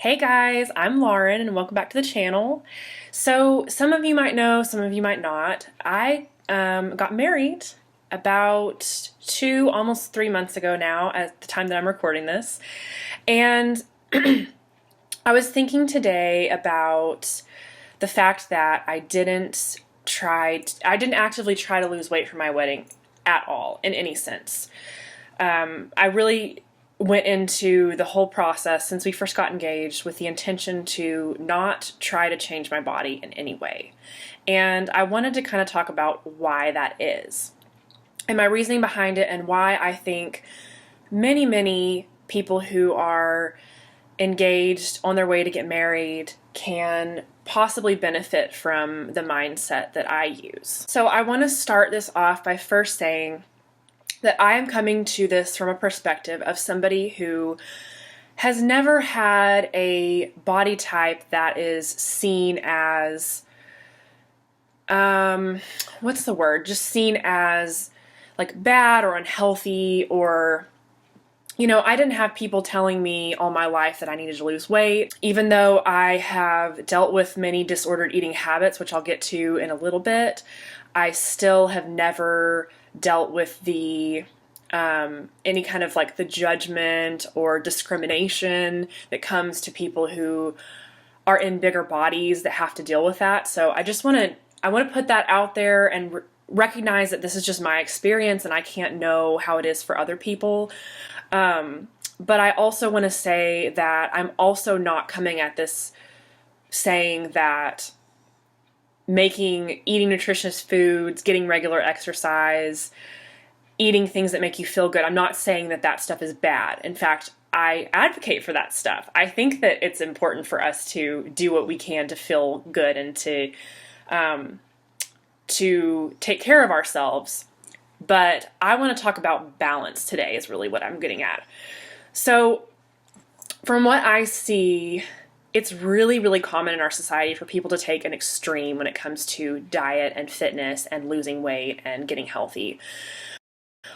Hey guys, I'm Lauren and welcome back to the channel. So some of you might know, some of you might not. I got married about almost 3 months ago now at the time that I'm recording this. And I was thinking today about the fact that I didn't actively try to lose weight for my wedding at all in any sense. I really went into the whole process since we first got engaged with the intention to not try to change my body in any way. And I wanted to kind of talk about why that is and my reasoning behind it, and why I think many people who are engaged on their way to get married can possibly benefit from the mindset that I use. So I want to start this off by first saying that I am coming to this from a perspective of somebody who has never had a body type that is seen as, what's the word? Just seen as like bad or unhealthy, or, I didn't have people telling me all my life that I needed to lose weight, even though I have dealt with many disordered eating habits, which I'll get to in a little bit. I still have never dealt with the any kind of like the judgment or discrimination that comes to people who are in bigger bodies that have to deal with that. So I want to put that out there and recognize that this is just my experience and I can't know how it is for other people. But I also want to say that I'm also not coming at this saying that eating nutritious foods, getting regular exercise, eating things that make you feel good, I'm not saying that that stuff is bad. In fact, I advocate for that stuff. I think that it's important for us to do what we can to feel good and to take care of ourselves. But I want to talk about balance today is really what I'm getting at. So from what I see, it's really common in our society for people to take an extreme when it comes to diet and fitness and losing weight and getting healthy.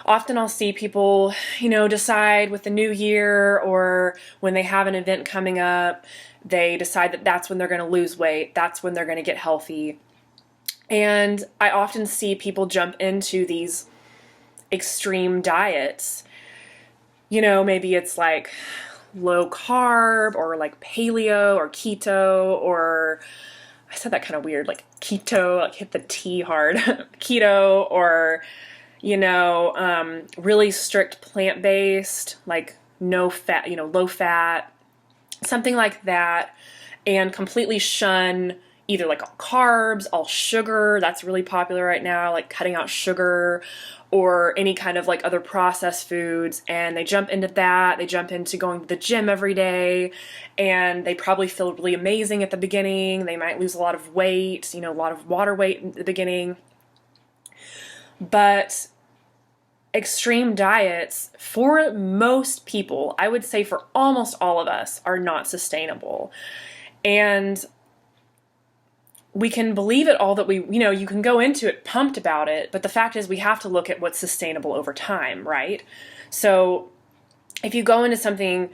Often I'll see people, decide with the new year or when they have an event coming up, they decide that that's when they're going to lose weight, that's when they're going to get healthy. And I often see people jump into these extreme diets. Maybe it's like low carb or like paleo or keto, or I said that kind of weird, like keto, like hit the T hard, keto, or, really strict plant-based, like no fat, low fat, something like that, and completely shun either like all carbs, all sugar, that's really popular right now, like cutting out sugar, or any kind of like other processed foods, and they jump into that. They jump into going to the gym every day, and they probably feel really amazing at the beginning. They might lose a lot of weight, a lot of water weight in the beginning. But extreme diets, for most people, I would say for almost all of us, are not sustainable. And we can believe it all that you can go into it pumped about it, but the fact is we have to look at what's sustainable over time, right? So if you go into something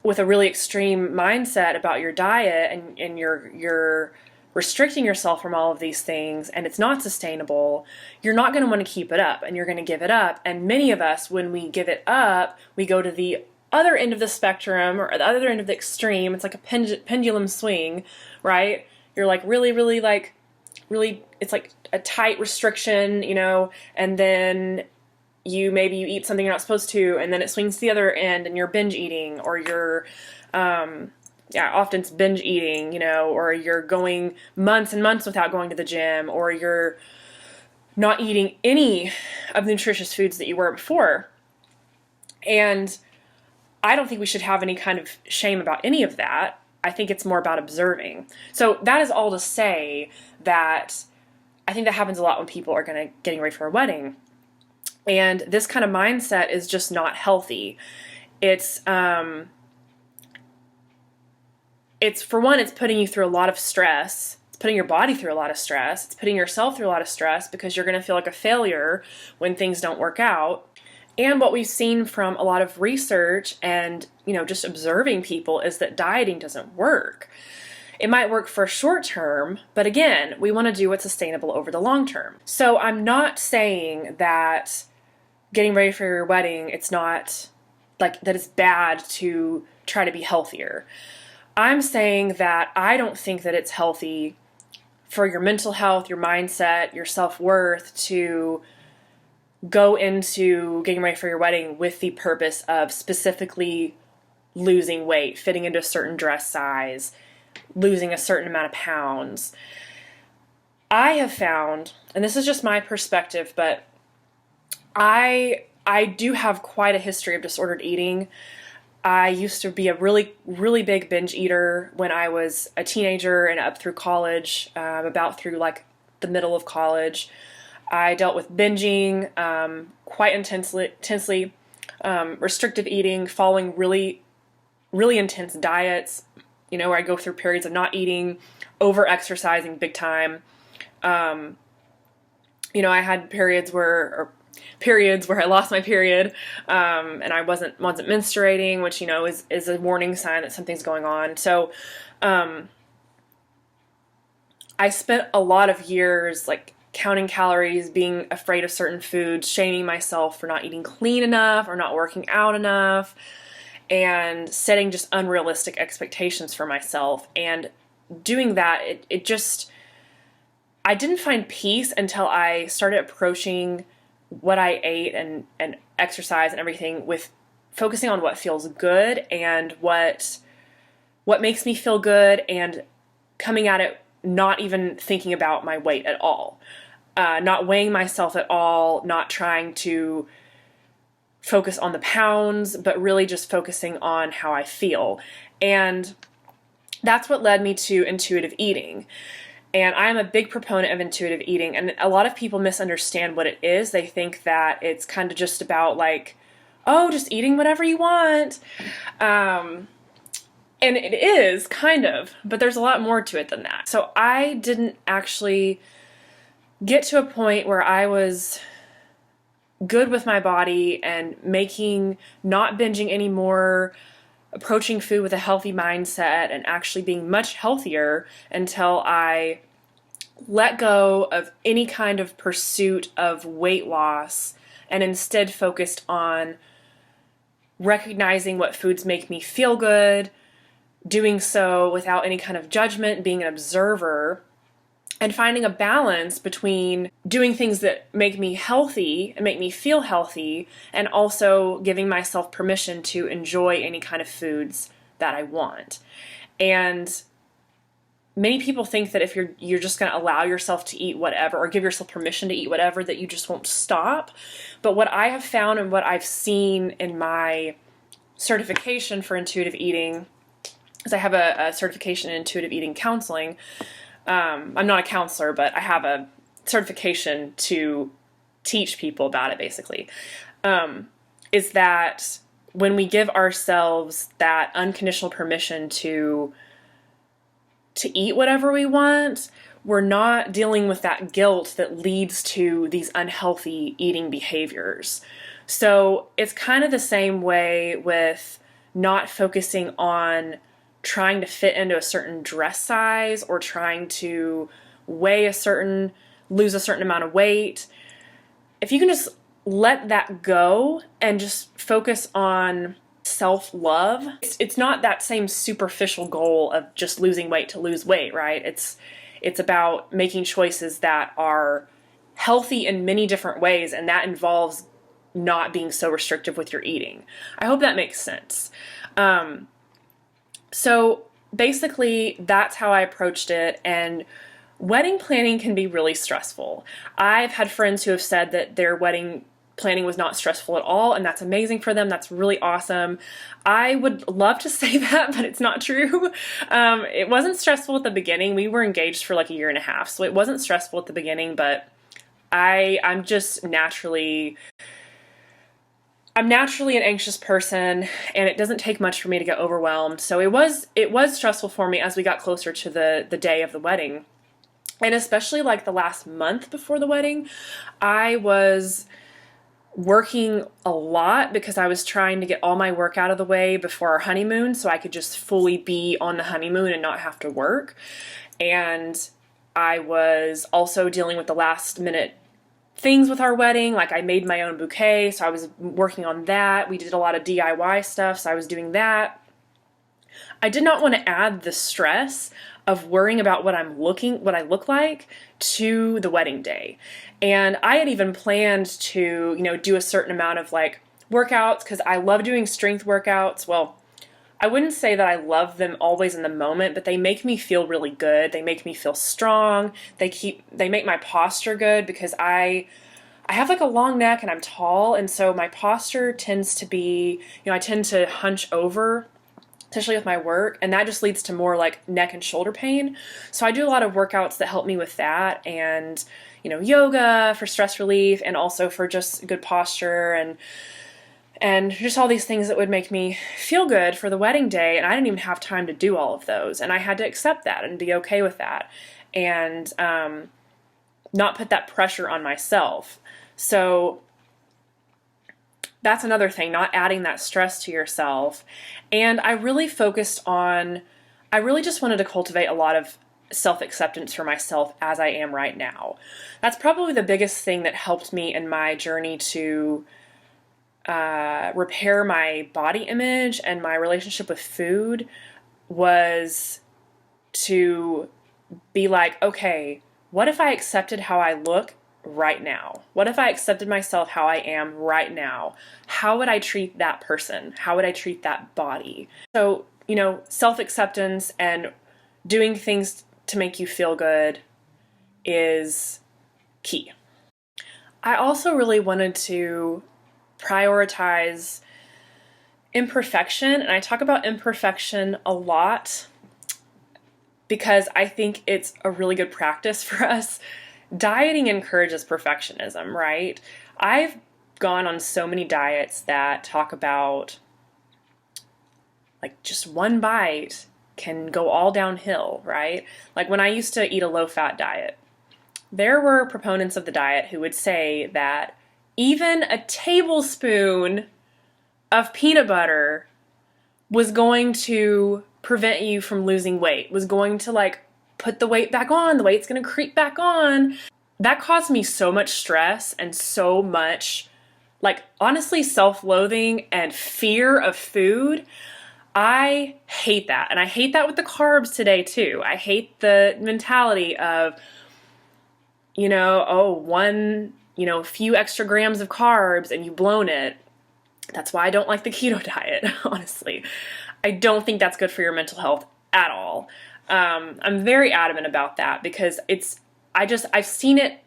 with a really extreme mindset about your diet and you're restricting yourself from all of these things and it's not sustainable, you're not going to want to keep it up and you're going to give it up. And many of us, when we give it up, we go to the other end of the spectrum or the other end of the extreme. It's like a pendulum swing, right? You're like really, it's like a tight restriction, and then you eat something you're not supposed to, and then it swings to the other end and you're binge eating, or you're, often it's binge eating, or you're going months and months without going to the gym, or you're not eating any of the nutritious foods that you were before. And I don't think we should have any kind of shame about any of that. I think it's more about observing. So that is all to say that I think that happens a lot when people are getting ready for a wedding. And this kind of mindset is just not healthy. It's for one, it's putting you through a lot of stress. It's putting your body through a lot of stress. It's putting yourself through a lot of stress because you're going to feel like a failure when things don't work out. And what we've seen from a lot of research and, just observing people is that dieting doesn't work. It might work for short term, but again, we want to do what's sustainable over the long term. So I'm not saying that getting ready for your wedding, it's not like that it's bad to try to be healthier. I'm saying that I don't think that it's healthy for your mental health, your mindset, your self-worth to go into getting ready for your wedding with the purpose of specifically losing weight, fitting into a certain dress size, losing a certain amount of pounds. I have found, and this is just my perspective, but I do have quite a history of disordered eating. I used to be a really, really big binge eater when I was a teenager and up through college, about through like the middle of college. I dealt with binging quite intensely, restrictive eating, following really, really intense diets, where I go through periods of not eating, over-exercising big time. I had periods where I lost my period, and I wasn't menstruating, which, is a warning sign that something's going on. So, I spent a lot of years, like, counting calories, being afraid of certain foods, shaming myself for not eating clean enough or not working out enough, and setting just unrealistic expectations for myself. And doing that, I didn't find peace until I started approaching what I ate and exercise and everything with focusing on what feels good and what makes me feel good, and coming at it not even thinking about my weight at all, not weighing myself at all, not trying to focus on the pounds, but really just focusing on how I feel. And that's what led me to intuitive eating. And I'm a big proponent of intuitive eating, and a lot of people misunderstand what it is. They think that it's kind of just about like, oh, just eating whatever you want. And it is, kind of, but there's a lot more to it than that. So I didn't actually get to a point where I was good with my body and not binging anymore, approaching food with a healthy mindset, and actually being much healthier until I let go of any kind of pursuit of weight loss and instead focused on recognizing what foods make me feel good, doing so without any kind of judgment, being an observer, and finding a balance between doing things that make me healthy and make me feel healthy, and also giving myself permission to enjoy any kind of foods that I want. And many people think that if you're just going to allow yourself to eat whatever, or give yourself permission to eat whatever, that you just won't stop. But what I have found and what I've seen in my certification for intuitive eating, is I have a certification in intuitive eating counseling. I'm not a counselor, but I have a certification to teach people about it, basically. Is that when we give ourselves that unconditional permission to eat whatever we want, we're not dealing with that guilt that leads to these unhealthy eating behaviors. So it's kind of the same way with not focusing on trying to fit into a certain dress size or trying to lose a certain amount of weight. If you can just let that go and just focus on self-love, it's not that same superficial goal of just losing weight to lose weight, right? It's about making choices that are healthy in many different ways, and that involves not being so restrictive with your eating. I hope that makes sense. So basically, that's how I approached it, and wedding planning can be really stressful. I've had friends who have said that their wedding planning was not stressful at all, and that's amazing for them. That's really awesome. I would love to say that, but it's not true. It wasn't stressful at the beginning. We were engaged for like a year and a half, so it wasn't stressful at the beginning, but I'm naturally an anxious person, and it doesn't take much for me to get overwhelmed. So it was stressful for me as we got closer to the day of the wedding. And especially like the last month before the wedding, I was working a lot because I was trying to get all my work out of the way before our honeymoon so I could just fully be on the honeymoon and not have to work. And I was also dealing with the last minute things with our wedding. Like I made my own bouquet, so I was working on that. We did a lot of DIY stuff, so I was doing that. I did not want to add the stress of worrying about what I look like to the wedding day. And I had even planned to, do a certain amount of like workouts because I love doing strength workouts. Well, I wouldn't say that I love them always in the moment, but they make me feel really good. They make me feel strong. They make my posture good because I have like a long neck and I'm tall, and so my posture tends to be, I tend to hunch over, especially with my work, and that just leads to more like neck and shoulder pain. So I do a lot of workouts that help me with that, and yoga for stress relief, and also for just good posture and just all these things that would make me feel good for the wedding day. And I didn't even have time to do all of those, and I had to accept that and be okay with that, and not put that pressure on myself. So that's another thing, not adding that stress to yourself. And I really just wanted to cultivate a lot of self-acceptance for myself as I am right now. That's probably the biggest thing that helped me in my journey to repair my body image and my relationship with food, was to be like, okay, what if I accepted how I look right now? What if I accepted myself how I am right now? How would I treat that person? How would I treat that body? So, self-acceptance and doing things to make you feel good is key. I also really wanted to prioritize imperfection, and I talk about imperfection a lot because I think it's a really good practice for us. Dieting encourages perfectionism, right? I've gone on so many diets that talk about like just one bite can go all downhill, right? Like when I used to eat a low-fat diet, there were proponents of the diet who would say that even a tablespoon of peanut butter was going to prevent you from losing weight, was going to like put the weight back on, the weight's gonna creep back on. That caused me so much stress and so much, like, honestly, self-loathing and fear of food. I hate that. And I hate that with the carbs today too. I hate the mentality of, a few extra grams of carbs and you've blown it. That's why I don't like the keto diet, honestly. I don't think that's good for your mental health at all. I'm very adamant about that because I've seen it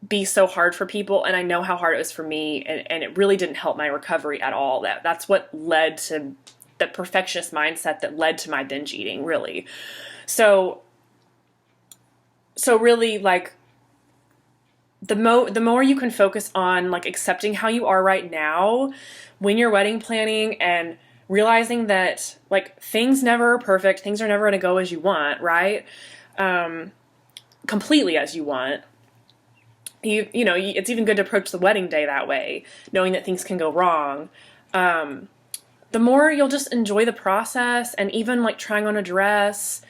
be so hard for people, and I know how hard it was for me, and it really didn't help my recovery at all. That's what led to the perfectionist mindset that led to my binge eating, really. So really, like, the more you can focus on like accepting how you are right now when you're wedding planning, and realizing that like things never are perfect, things are never going to go as you want, right? Completely as you want. It's even good to approach the wedding day that way, knowing that things can go wrong. The more you'll just enjoy the process, and even like trying on a dress.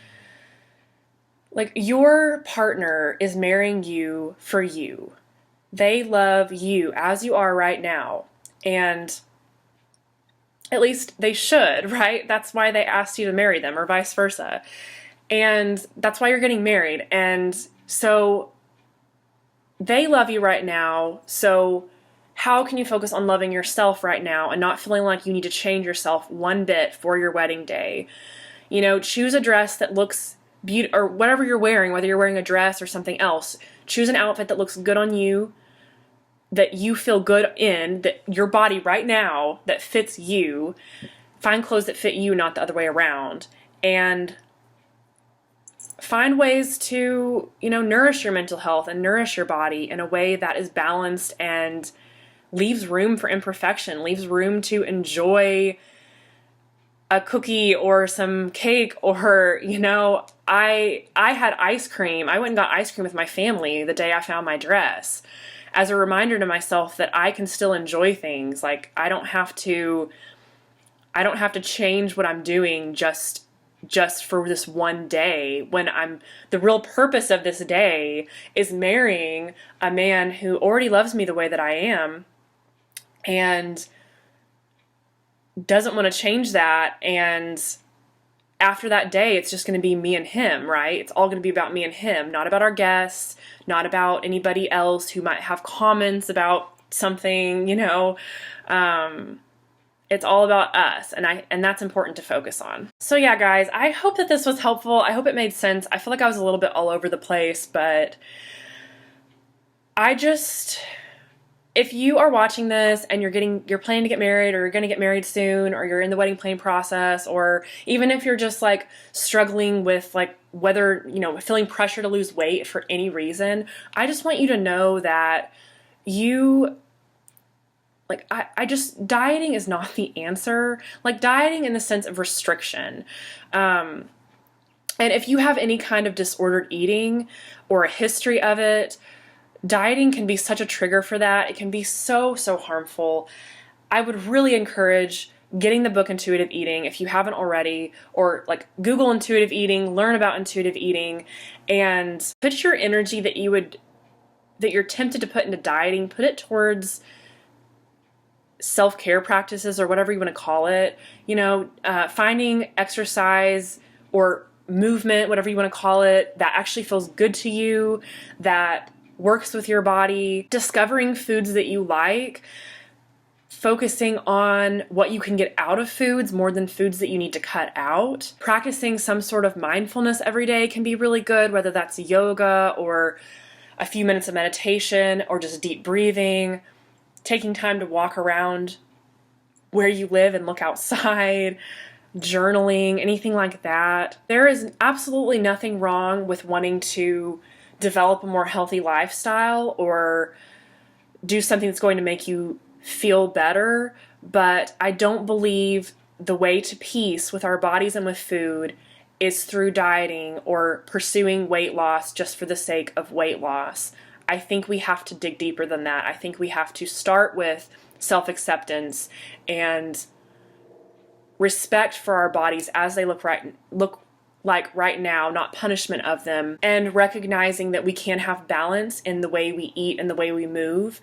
Like, your partner is marrying you for you. They love you as you are right now. And at least they should, right? That's why they asked you to marry them, or vice versa. And that's why you're getting married. And so they love you right now. So how can you focus on loving yourself right now and not feeling like you need to change yourself one bit for your wedding day? Choose a dress that looks or whatever you're wearing, whether you're wearing a dress or something else, choose an outfit that looks good on you, that you feel good in, that your body right now, that fits you. Find clothes that fit you, not the other way around. And find ways to, nourish your mental health and nourish your body in a way that is balanced and leaves room for imperfection, leaves room to enjoy a cookie or some cake, or, I had ice cream. I went and got ice cream with my family the day I found my dress. as a reminder to myself that I can still enjoy things. Like I don't have to change what I'm doing just for this one day, when the real purpose of this day is marrying a man who already loves me the way that I am and doesn't want to change that. And after that day, it's just going to be me and him, right? It's all going to be about me and him, not about our guests, not about anybody else who might have comments about something, It's all about us, and that's important to focus on. So yeah, guys, I hope that this was helpful. I hope it made sense. I feel like I was a little bit all over the place, but if you are watching this and you're planning to get married, or you're going to get married soon, or you're in the wedding planning process, or even if you're just like struggling with like whether, feeling pressure to lose weight for any reason, I just want you to know that dieting is not the answer. Like dieting in the sense of restriction. And if you have any kind of disordered eating or a history of it, dieting can be such a trigger for that. It can be so, so harmful. I would really encourage getting the book Intuitive Eating if you haven't already, or like Google intuitive eating, learn about intuitive eating, and put your energy that you're tempted to put into dieting, put it towards self-care practices, or whatever you want to call it, finding exercise or movement, whatever you want to call it, that actually feels good to you, that works with your body, discovering foods that you like, focusing on what you can get out of foods more than foods that you need to cut out. Practicing some sort of mindfulness every day can be really good, whether that's yoga or a few minutes of meditation or just deep breathing. Taking time to walk around where you live and look outside, journaling, anything like that. There is absolutely nothing wrong with wanting to develop a more healthy lifestyle or do something that's going to make you feel better, but I don't believe the way to peace with our bodies and with food is through dieting or pursuing weight loss just for the sake of weight loss. I think we have to dig deeper than that. I think we have to start with self-acceptance and respect for our bodies as they look like right now, not punishment of them, and recognizing that we can have balance in the way we eat and the way we move,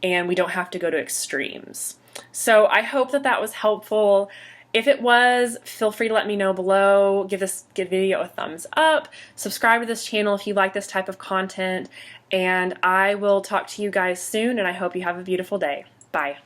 and we don't have to go to extremes. So I hope that was helpful. If it was, feel free to let me know below. Give video a thumbs up. Subscribe to this channel if you like this type of content. And I will talk to you guys soon, and I hope you have a beautiful day. Bye.